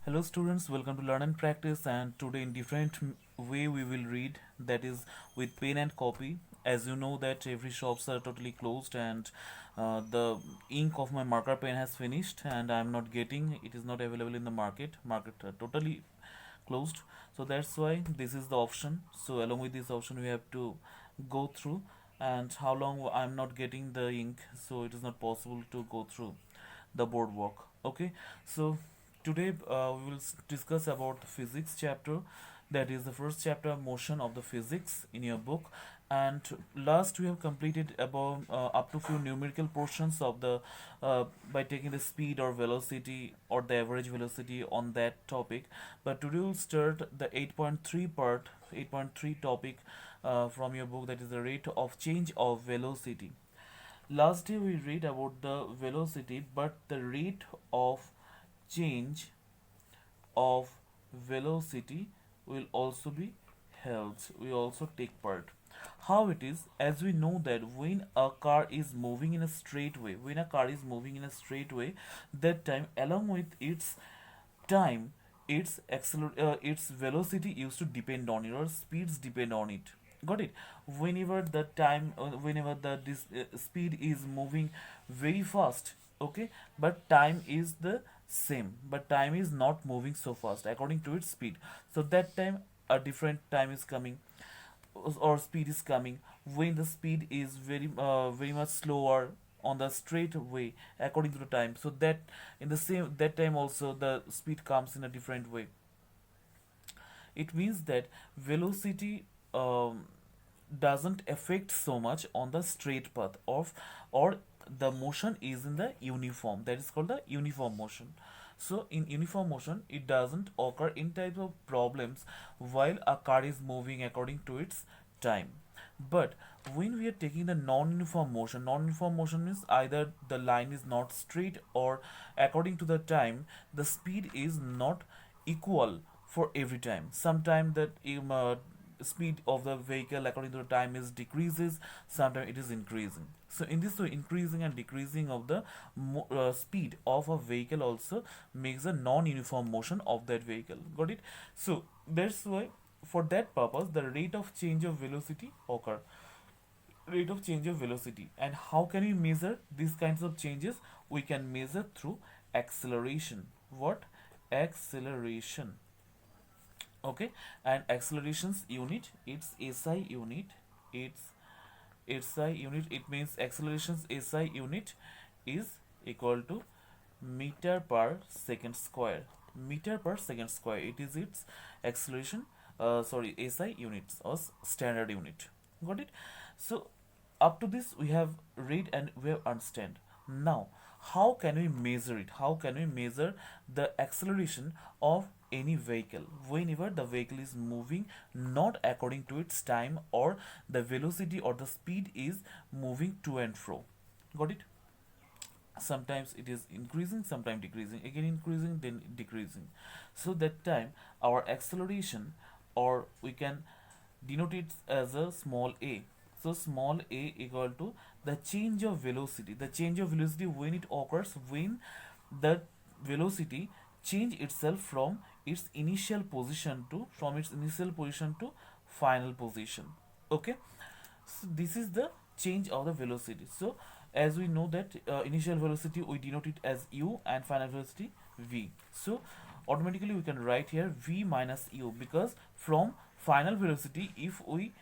Hello students, welcome to Learn and Practice, and today in different way we will read, that is with pen and copy. As you know that every shops are totally closed, and the ink of my marker pen has finished and I am not getting, it is not available in the market totally closed. So that's why this is the option. So along with this option we have to go through, and how long I'm not getting the ink, so it is not possible to go through the boardwalk. Okay, so today we will discuss about the physics chapter, that is the first chapter, motion of the physics in your book. And last we have completed about up to few numerical portions of the by taking the speed or velocity or the average velocity on that topic. But today we'll start the 8.3 part, 8.3 topic from your book, that is the rate of change of velocity. Last day we read about the velocity, but the rate of change of velocity will also be held. We also take part. How it is, as we know that when a car is moving in a straight way, that time along with its time, its velocity used to depend on it, or speeds depend on it. Got it? Whenever the this speed is moving very fast, okay, but time is the same, but time is not moving so fast according to its speed. So that time a different time is coming, or speed is coming when the speed is very much slower on the straight way according to the time. So that in the same that time also the speed comes in a different way. It means that velocity doesn't affect so much on the straight path of, or the motion is in the uniform, that is called the uniform motion. So in uniform motion it doesn't occur in types of problems while a car is moving according to its time. But when we are taking the non-uniform motion means either the line is not straight, or according to the time the speed is not equal for every time. Sometimes that speed of the vehicle according to the time is decreases, sometimes it is increasing. So in this way, increasing and decreasing of the speed of a vehicle also makes a non-uniform motion of that vehicle. Got it? So that's why for that purpose the rate of change of velocity occur. Rate of change of velocity. And how can we measure these kinds of changes? We can measure through acceleration. What? Acceleration. Okay, and accelerations unit, it's SI unit. It's SI unit. It means accelerations SI unit is equal to meter per second square. Meter per second square, it is its acceleration, sorry, SI units or standard unit. Got it? So up to this we have read and we have understand. Now how can we measure it? How can we measure the acceleration of any vehicle whenever the vehicle is moving not according to its time, or the velocity or the speed is moving to and fro? Got it? Sometimes it is increasing, sometimes decreasing, again increasing, then decreasing. So that time our acceleration, or we can denote it as a small a. So small a equal to the change of velocity. The change of velocity when it occurs when the velocity change itself from its initial position to final position. Okay, so this is the change of the velocity. So as we know that initial velocity we denote it as u and final velocity v. So automatically we can write here v minus u, because from final velocity if we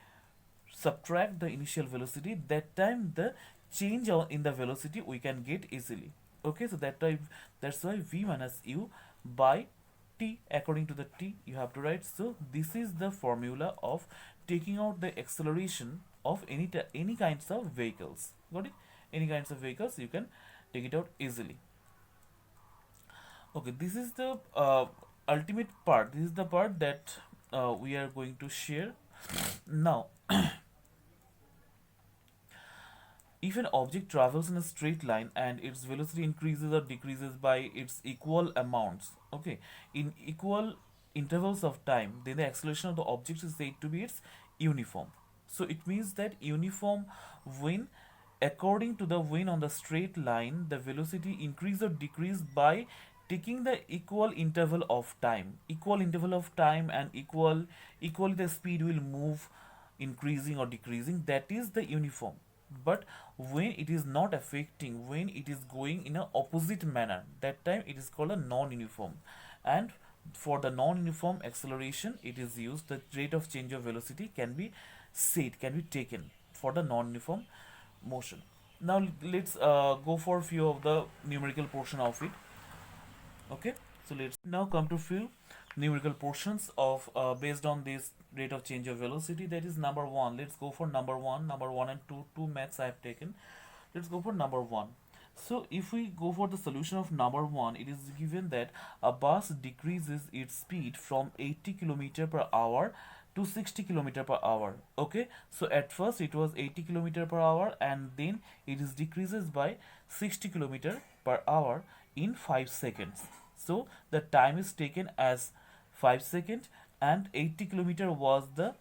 subtract the initial velocity, that time the change in the velocity we can get easily. Okay, so that's why v minus u by t, according to the t you have to write. So this is the formula of taking out the acceleration of any kinds of vehicles. Got it? Any kinds of vehicles you can take it out easily. Okay, this is the ultimate part. This is the part that we are going to share now. If an object travels in a straight line and its velocity increases or decreases by its equal amounts, okay, in equal intervals of time, then the acceleration of the object is said to be its uniform. So it means that uniform when, according to the when on the straight line, the velocity increase or decrease by taking the equal interval of time and equally the speed will move increasing or decreasing, that is the uniform. But when it is not affecting, when it is going in a opposite manner, that time it is called a non-uniform. And for the non-uniform acceleration, it is used, the rate of change of velocity can be can be taken for the non-uniform motion. Now let's go for a few of the numerical portion of it. Okay, so let's now come to few numerical portions of based on this rate of change of velocity. That is number one. Let's go for number one and two maths I have taken. Let's go for number one. So if we go for the solution of number one, it is given that a bus decreases its speed from 80 kilometer per hour to 60 kilometer per hour. Okay, so at first it was 80 kilometer per hour, and then it is decreases by 60 kilometer per hour in 5 seconds. So the time is taken as 5 seconds, and 80 kilometer was the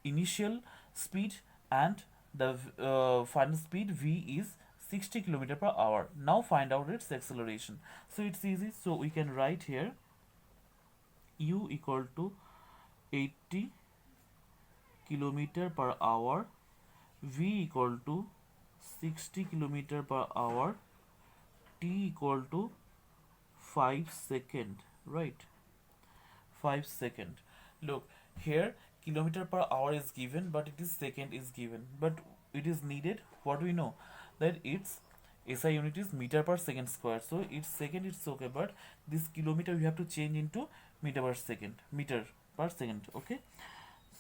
initial speed, and the final speed v is 60 kilometer per hour. Now find out its acceleration. So it's easy. So we can write here u equal to 80 kilometer per hour, v equal to 60 kilometer per hour, t equal to 5 second, right? 5 second. Look here, kilometer per hour is given, but it is second is given, but it is needed. What do we know? That its SI unit is meter per second square. So it's second, it's okay, but this kilometer you have to change into meter per second, meter per second. Okay,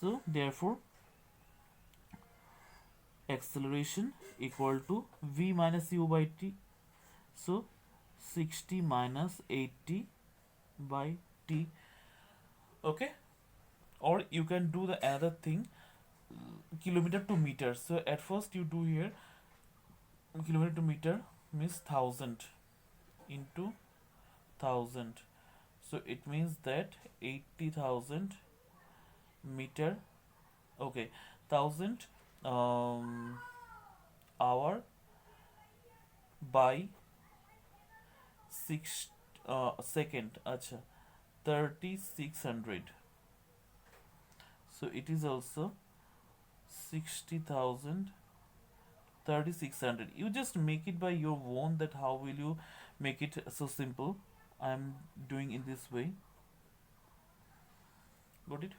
so therefore acceleration equal to v minus u by t. So 60 minus 80 by t. Okay, or you can do the another thing, kilometer to meter. So at first you do here kilometer to meter means 1000 into 1000. So it means that 80,000 meter. Okay, 1000 hour by 6 second. Acha, 3600. So it is also 60,000, 3600. You just make it by your own, that how will you make it so simple. I am doing in this way. Got it?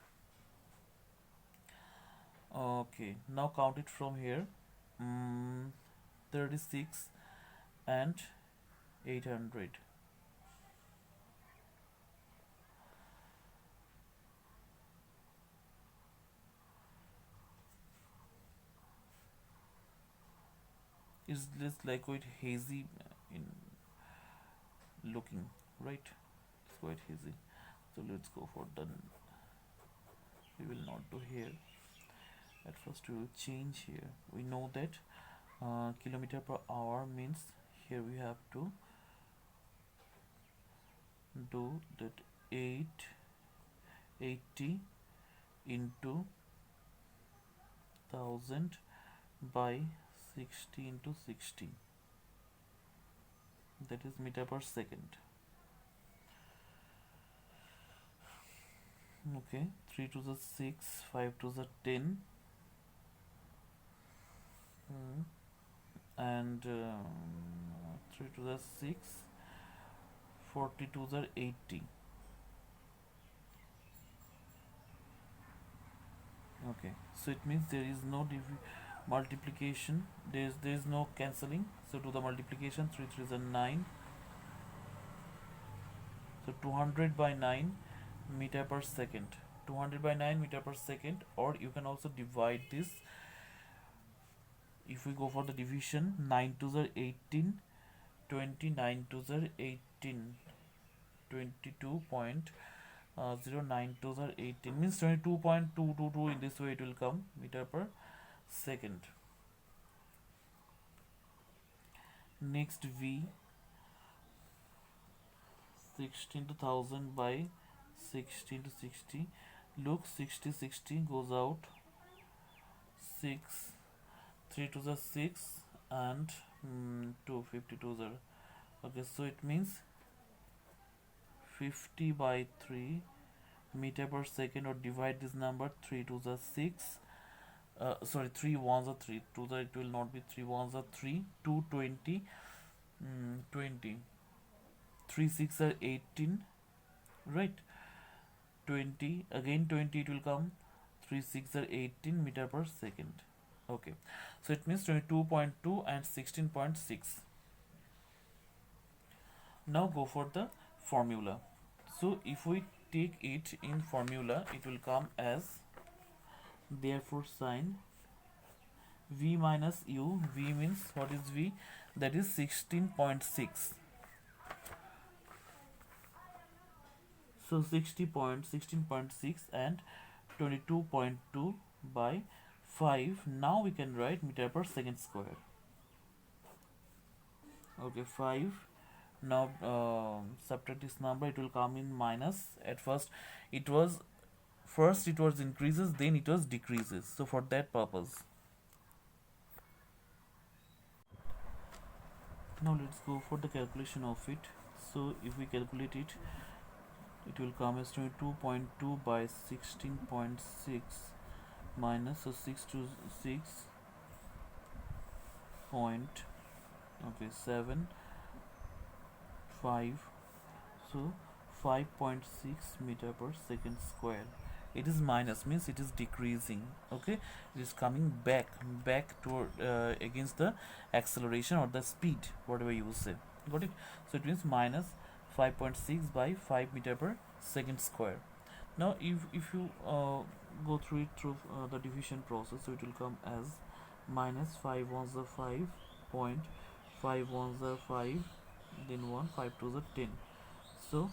Okay, now count it from here. 36 and 800. Is this like quite hazy in looking, right? It's quite hazy. So let's go for done. We will not do here. At first we will change here. We know that kilometer per hour means here we have to do that 80 into 1000 by 60 into 60, that is meter per second. Okay, 3 to the 6, 5 to the 10, and 3 to the 6, 40 to the 80. Okay, so it means there is no multiplication, there is no cancelling. So to the multiplication, 3 3 is a 9. So 200 by 9 meter per second, 200 by 9 meter per second. Or you can also divide this. If we go for the division, 9 to the 18, 29 to the 18, 22.09 to the 18 means 22.222. In this way it will come meter per second. Next v, 16 to 1000 by 16 to 60. Look, 60 goes out, 6, 3 to the 6, and 250 to the. Okay, so it means 50 by 3 meter per second, or divide this number, 3 to the 6, sorry, 3 ones are 3 to the, it will not be 3 ones are 3, 220, 20, 3 6 are 18, right? 20 again, 20 it will come, 3 6 are 18 meter per second. Okay, so it means 22.2 and 16.6. Now go for the formula. So if we take it in formula, it will come as, therefore sin v minus u, v means what is v, that is 16.6. So 16.6 and 22.2 by 5. Now we can write meter per second square. Okay, 5. Now subtract this number, it will come in minus. At first it was increases, then it was decreases, so for that purpose. Now let's go for the calculation of it. So if we calculate it, it will come as 22.2 by 16.6 minus, so 6 to 6 point, okay, 7 5, so 5.6 meter per second square. It is minus, means it is decreasing. Okay, it is coming back toward against the acceleration or the speed, whatever you will say. Got it? So it means minus 5.6 by 5 meter per second square. Now if you go through it through the division process, so it will come as minus 5 ones are 5 point, 5 ones are 5, then 1, 5 2s are 10, so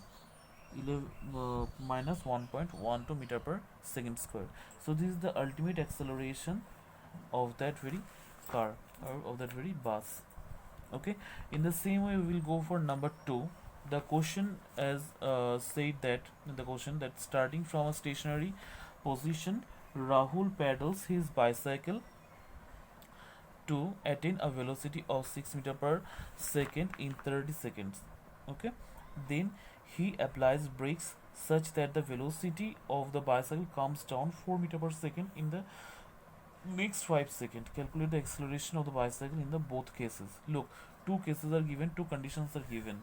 11 minus 1.12 meter per second square. So this is the ultimate acceleration of that very car, or of that very bus. Okay, in the same way we will go for number 2. The question as said that in the question that starting from a stationary position, Rahul pedals his bicycle to attain a velocity of 6 meter per second in 30 seconds. Okay, then he applies brakes such that the velocity of the bicycle comes down 4 meter per second in the next 5 seconds. Calculate the acceleration of the bicycle in the both cases. Look, two cases are given, two conditions are given.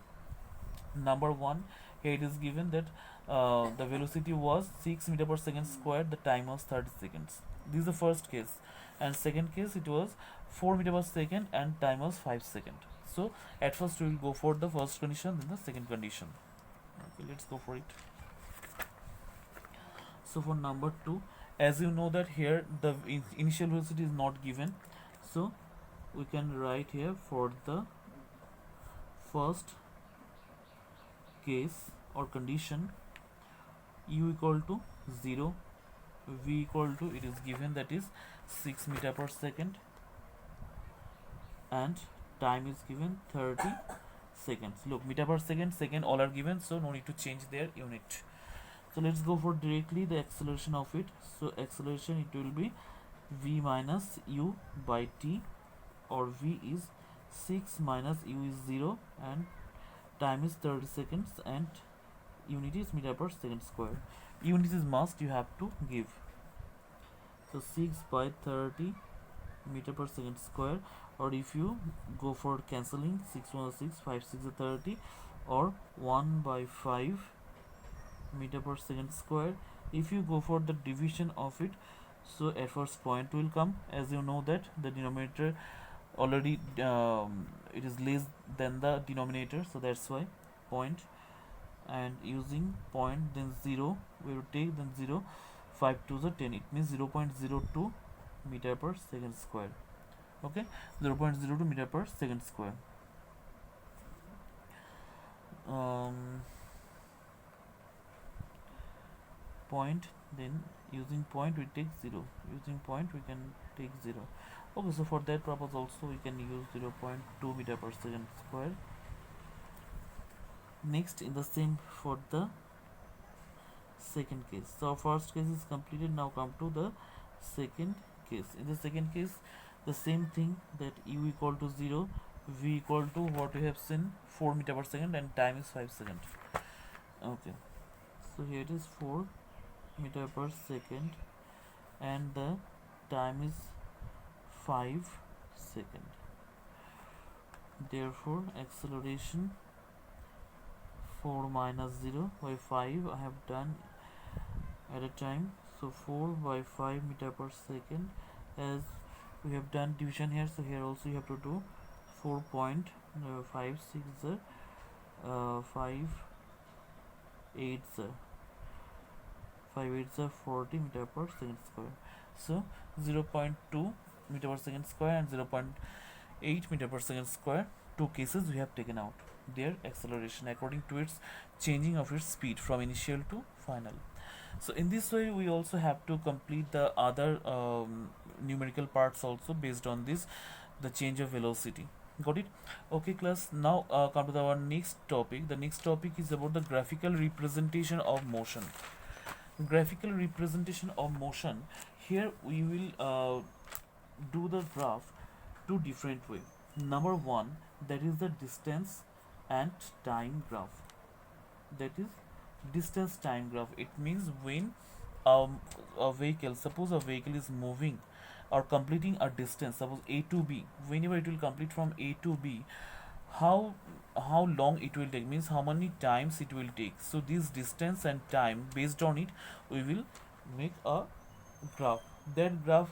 Number 1, here it is given that the velocity was 6 meter per second squared, the time was 30 seconds. This is the first case, and second case it was 4 meter per second and time was 5 seconds. So at first we will go for the first condition, then the second condition. Okay, let's go for it. So for number 2, as you know that here the initial velocity is not given, so we can write here for the first case or condition, u equal to 0, v equal to, it is given that is 6 meter per second, and time is given 30 seconds. Look, meter per second, second, all are given, so no need to change their unit. So let's go for directly the acceleration of it. So acceleration, it will be v minus u by t, or v is 6 minus u is 0 and time is 30 seconds and unit is meter per second square. Unit is must, you have to give. So 6 by 30 meter per second square, or if you go for cancelling, 6 1 6, 5 6 30, or 1 by 5 meter per second square. If you go for the division of it, so at first point will come, as you know that the denominator already it is less than the denominator, so that's why point, and using point then 0 we will take, then 0, 5 2 the 10, it means 0.02 meter per second square. Okay, 0.02 meter per second square. Point, then using point we take 0, using point we can take 0. Okay, so for that purpose also we can use 0.2 meter per second square. Next, in the same for the second case. So first case is completed, now come to the second case. In the second case, the same thing, that u equal to 0, v equal to what we have seen, 4 meter per second, and time is 5 seconds. Okay, so here it is 4 meter per second, and the time is 5 second. Therefore acceleration 4 minus 0 by 5 I have done at a time. So 4 by 5 meter per second, as we have done division here, so here also you have to do 4.56 5 8 5 8 40 meter per second square. So 0.2 meter per second square and 0.8 meter per second square, two cases we have taken out their acceleration according to its changing of its speed from initial to final. So in this way we also have to complete the other numerical parts also based on this, the change of velocity. Got it? Okay class, now come to our next topic. The next topic is about the graphical representation of motion. Graphical representation of motion. Here we will do the graph two different way. Number one, that is the distance and time graph. That is distance time graph. It means when a vehicle, suppose a vehicle is moving or completing a distance, suppose A to B, whenever it will complete from A to B, how how long it will take, means how many times it will take. So this distance and time, based on it we will make a graph. That graph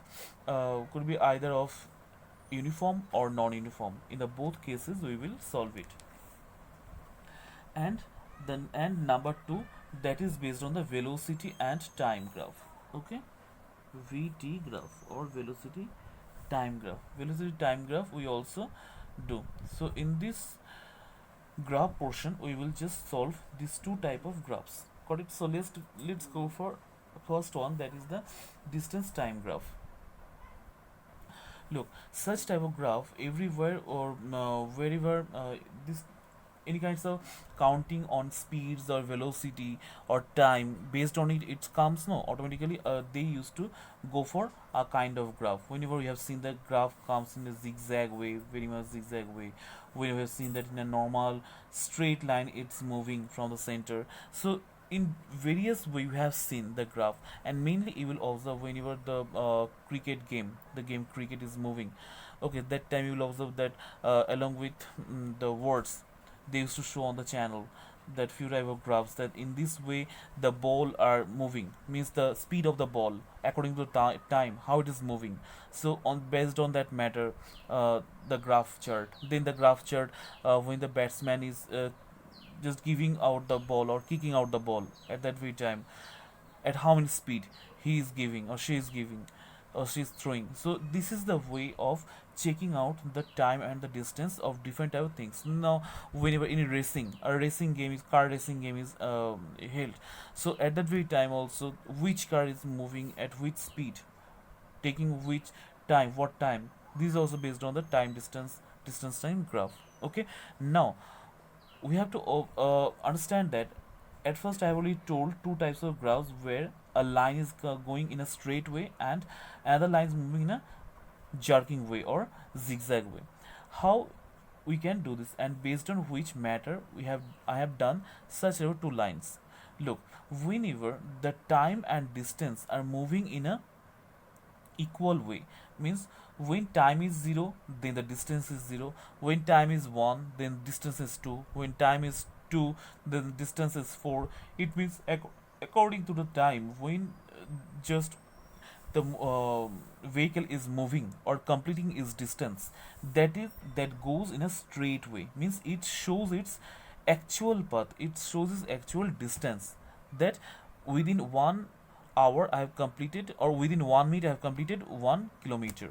could be either of uniform or non-uniform. In the both cases we will solve it. And then, and number two, that is based on the velocity and time graph. Okay, VT graph or velocity time graph. Velocity time graph we also do. So in this graph portion we will just solve these two type of graphs. Got it? So let's go for first one, that is the distance time graph. Look, such type of graph everywhere or wherever this any kinds of counting on speeds or velocity or time, based on it it comes, no, automatically they used to go for a kind of graph. Whenever we have seen that graph comes in a zigzag way, very much zigzag way, we have seen that in a normal straight line it's moving from the center. So in various way we have seen the graph, and mainly you will observe whenever the cricket game, the game cricket is moving. Okay, that time you will observe that along with the words they used to show on the channel, that few type of graphs, that in this way the ball are moving, means the speed of the ball according to the time how it is moving. So on based on that matter, the graph chart, then the graph chart, when the batsman is just giving out the ball or kicking out the ball at that very time, at how many speed he is giving or she is giving or she is throwing. So this is the way of checking out the time and the distance of different type of things. Now whenever any racing, a racing game is, car racing game is held, so at that very time also which car is moving at which speed, taking which time, what time, this is also based on the time distance time graph. Okay, now we have to understand that at first I have already told two types of graphs where a line is going in a straight way and another line is moving in a jerking way or zigzag way. How we can do this, and based on which matter I have done such two lines. Look, whenever the time and distance are moving in a equal way, means when time is 0 then the distance is 0, when time is 1 then distance is 2, when time is 2 then distance is 4. It means according to the time when just the vehicle is moving or completing its distance, that goes in a straight way, means it shows its actual path, it shows its actual distance, that within 1 hour I have completed, or within 1 minute I have completed 1 kilometer,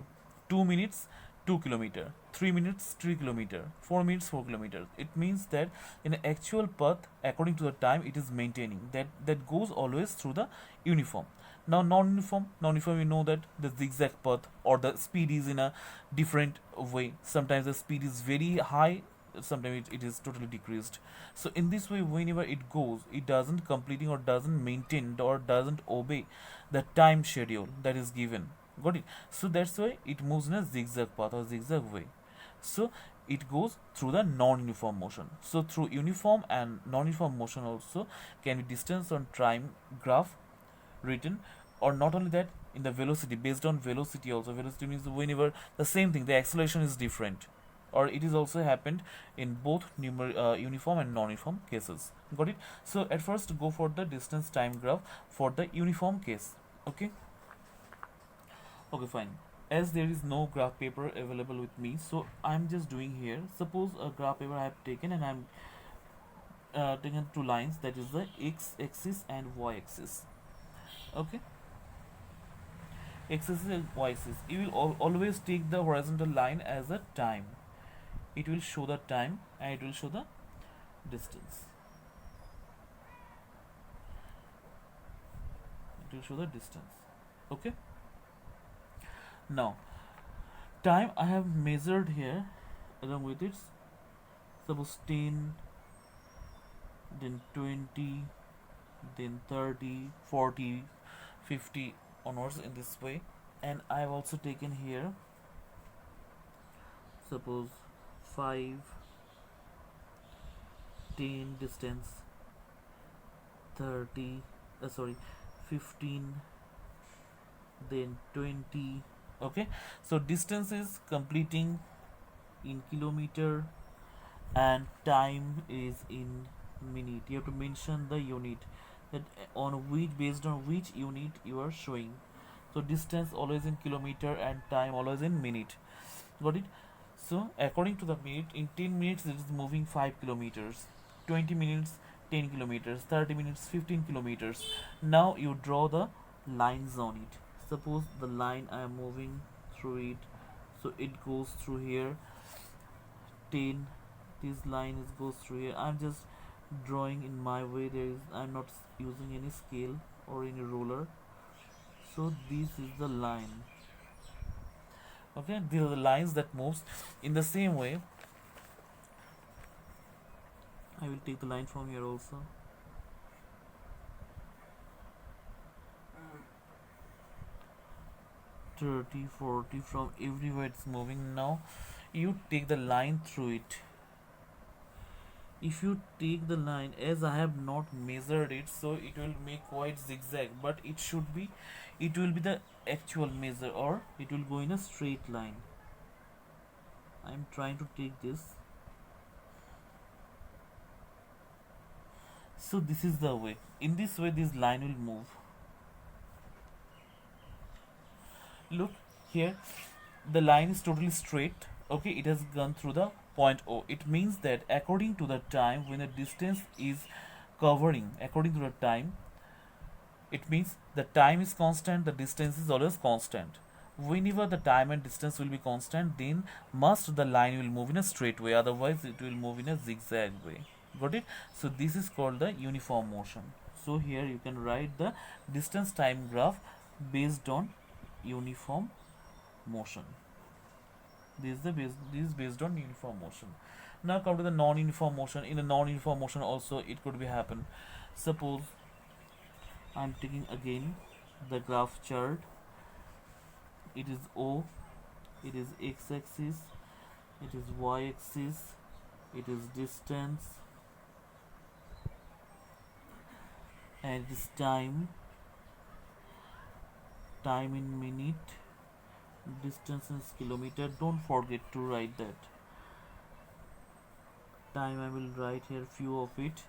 2 minutes 2 kilometer, 3 minutes 3 kilometer, 4 minutes 4 kilometers. It means that in an actual path according to the time it is maintaining, that goes always through the uniform. Now non-uniform we know that the zigzag path or the speed is in a different way. Sometimes the speed is very high, sometimes it is totally decreased. So in this way whenever it goes, it doesn't completing or doesn't maintain or doesn't obey the time schedule that is given. Got it? So that's why it moves in a zigzag path or zigzag way. So it goes through the non-uniform motion. So through uniform and non-uniform motion also can be distance on time graph written, or not only that, in the velocity, based on velocity also. Velocity means whenever the same thing, the acceleration is different, or it is also happened in both uniform and non-uniform cases. Got it? So at first go for the distance time graph for the uniform case. Okay. Okay, fine. As there is no graph paper available with me, so I'm just doing here. Suppose a graph paper I have taken, and I'm taken two lines, that is the x-axis and y-axis. Okay, x-axis and y-axis. You will always take the horizontal line as a time. It will show the time and it will show the distance. It will show the distance. Okay. Now, time I have measured here along with it. Suppose 10, then 20, then 30, 40, 50 onwards in this way. And I have also taken here, suppose 5, 10 distance, 30, sorry, 15, then 20. Okay, so distance is completing in kilometer and time is in minute. You have to mention the unit, that on which, based on which unit you are showing. So distance always in kilometer and time always in minute. Got it? So according to the minute, in 10 minutes it is moving 5 kilometers, 20 minutes 10 kilometers, 30 minutes 15 kilometers. Now you draw the lines on it. Suppose the line I am moving through it, so it goes through here. 10, this line goes through here. I'm just drawing in my way. I'm not using any scale or any ruler. So this is the line. Okay, these are the lines that moves. In the same way, I will take the line from here also. 30, 40, from everywhere it's moving. Now you take the line through it. If you take the line, as I have not measured it, so it will make quite zigzag, but it will be the actual measure, or it will go in a straight line. I'm trying to take this. So this is the way. In this way this line will move. Look here, the line is totally straight. Okay, it has gone through the point O. It means that according to the time, when the distance is covering, according to the time, it means the time is constant, the distance is always constant. Whenever the time and distance will be constant, then must the line will move in a straight way, otherwise it will move in a zigzag way. Got it? So this is called the uniform motion. So here you can write the distance time graph based on uniform motion. This is based on uniform motion. Now come to the non-uniform motion. In the non-uniform motion also it could be happen. Suppose I'm taking again the graph chart. It is O, it is x-axis, it is y-axis, it is distance, and it is time in minute, distance in kilometer. Don't forget to write that. Time I will write here few of it.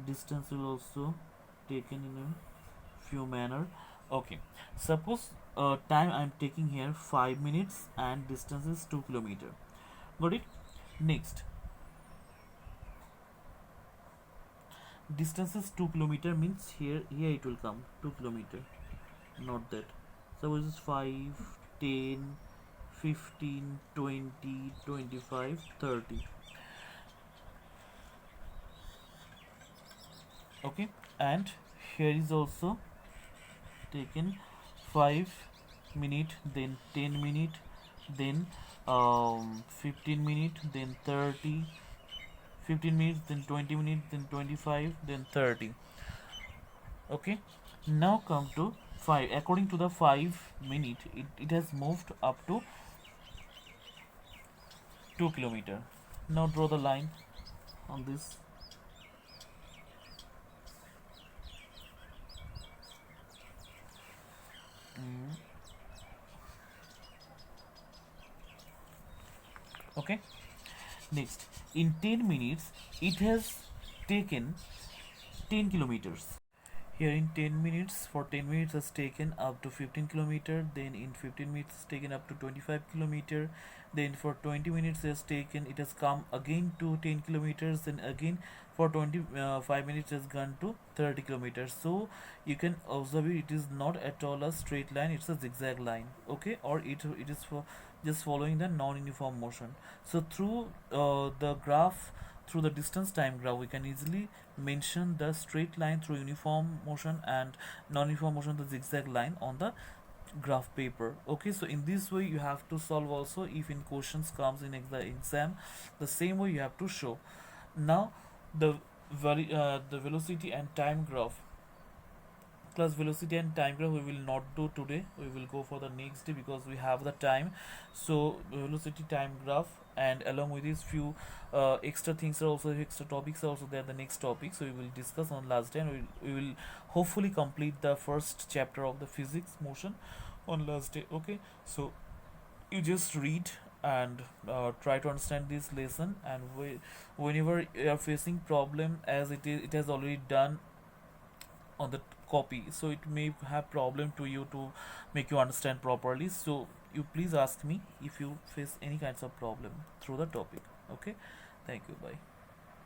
Distance will also taken in a few manner. Okay, suppose time I'm taking here 5 minutes and distance is 2 kilometer. Got it? Next, distance is 2 kilometer means here it will come 2 kilometer, not that. Suppose it's 5, 10, 15, 20, 25, 30. Okay, and here is also taken 5 minute, then 10 minute, then 15 minute, then 30, 15 minutes, then 20 minutes, then 25, then 30. Okay, now come to 5. According to the 5 minute, it has moved up to 2 kilometer. Now draw the line on this. Mm. Okay. Next, in 10 minutes, it has taken 10 kilometers. Here in 10 minutes, for 10 minutes has taken up to 15 kilometer, then in 15 minutes has taken up to 25 kilometer, then for 20 minutes has taken, it has come again to 10 kilometers, then again for 25 minutes has gone to 30 kilometers. So you can observe it is not at all a straight line, it's a zigzag line, okay, or it is for just following the non-uniform motion. So through the graph, through the distance time graph, we can easily mention the straight line through uniform motion and non-uniform motion, the zigzag line on the graph paper. Okay, so in this way you have to solve also if in questions comes in the exam, the same way you have to show. Now the the velocity and time graph, class velocity and time graph we will not do today, we will go for the next day because we have the time. So velocity time graph, and along with these few extra things are also, extra topics are also there, the next topic, so we will discuss on last day, and we will hopefully complete the first chapter of the physics motion on last day. Okay, so you just read and try to understand this lesson, and whenever you are facing problem, as it has already done on the copy, so it may have problem to you to make you understand properly. So you please ask me if you face any kinds of problem through the topic. Okay, thank you, bye.